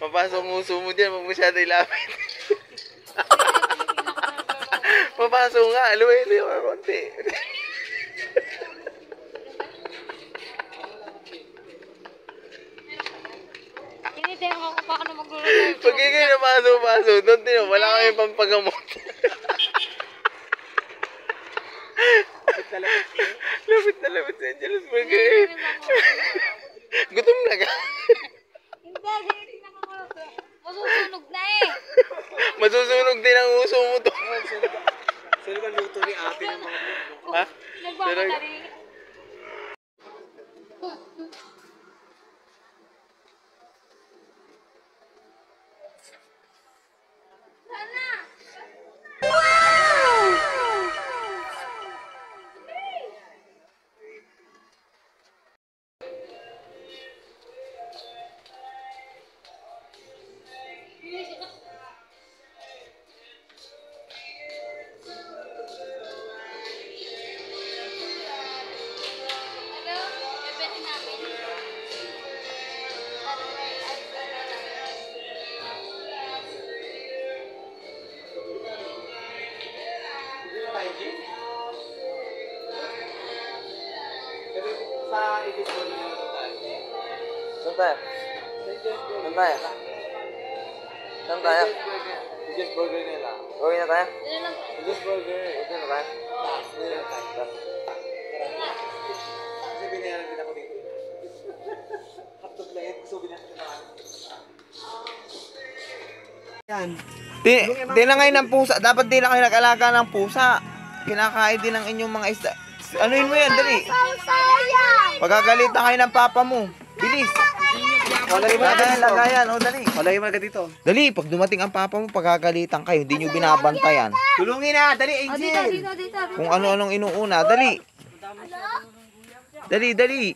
Papasok ang uso mo dyan, huwag masyado ilapit. Papasok nga, luwi-luwi ka konti. Tinitiyan ko kung paano maglulunod. Pag ikay na pasok-pasok, doon din, wala kami pampagamot. Lapit na lapit sa Angeles Burger. Gutom na ka. Hindi, masusunog na eh. Masusunog din ang uso mo to. Sino ka luto ni ate ng mga... Ha? Nagmamadali. Saan tayo? Saan tayo? Saan tayo? Just burger nila. Gawin na tayo? Just burger. Ito na tayo? Kasi binayaran din ako dito. Hotdog na yan. Gusto binayaran din ako. Yan. Di na ngayon ng pusa. Dapat di na kayo nag-alaga ng pusa. Kinakain din ng inyong mga isda. Anuin mo yan, dali. Pagkagalit na kayo ng papa mo. Bilis. Lagayan, o dali. Malay mo agad dito. Dali, pag dumating ang papa mo, pagkagalitan kayo, hindi nyo binabantayan. Tulungin na. Dali, Angel. Dito. Kung ano-anong inuuna, dali. Dali.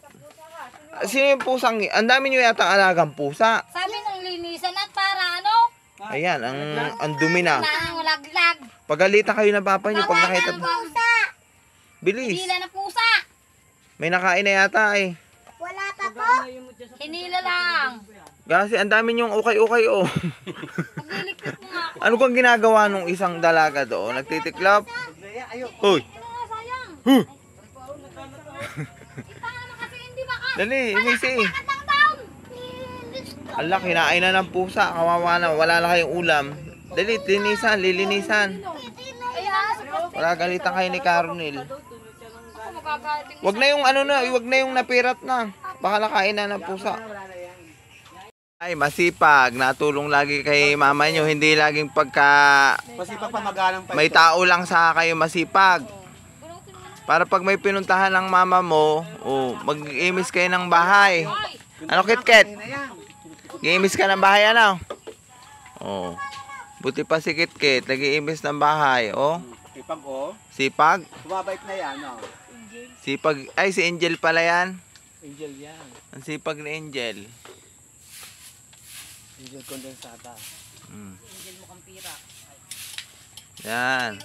Sino yung pusang, ang dami nyo yata alagang pusa. Sabi nung linisan at para ano? Ayan, ang dumi na. Nangulaglag. Pagalitan kayo ng papa nyo, pag nakita. Pusa. Bilis. Hinila na pusa. May nakain na yata eh. Wala pa po. Hinila lang. Kasi ang dami nyong ukay-ukay oh. Magliligpit mo nga ako. Ano bang ginagawa nung isang dalaga doon? Nagtitiklop? Hoy! Sayang. Huh! Ita naman kasi hindi baka. Dali, imisi. Katang down. Ala, kinain na ng pusa. Kawawa na, wala na kayong ulam. Dali, lilinisan. Ayan. Wala galitan kayo ni Caronel. Ako magagaling. Wag na yung ano na, wag na yung napirat na. Baka nakain na ng pusa. Ay, masipag. Natulong lagi kay mama nyo. Hindi laging pagka Masipag pa magalang pa. may tao lang sa kayo masipag. Para pag may pinuntahan ng mama mo, mag-imis kayo ng bahay. Ano, Kitket? Gi-imis ka ng bahay, ano? Oh. Buti pa si Kitket, nag-iimis ng bahay, oh. Sipag oh. Sipag? Bumabait na yan, no? Sipag, ay si Angel pala yan. Angel yan. Ang sipag ni Angel. Angel condensada. Angel mo kang pira. Yan.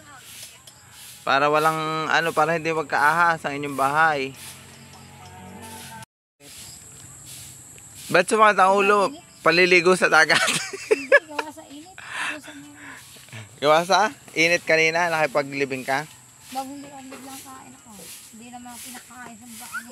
Para walang, para hindi magkaahas ang inyong bahay. Ba't sumakit ang ulo? Paliligo sa dagat. Hindi, gawa sa init. Gawa sa? Init kanina, nakipaglibing ka? Bago hindi ako biglang kain ako. Hindi naman ako pinakain sa baan.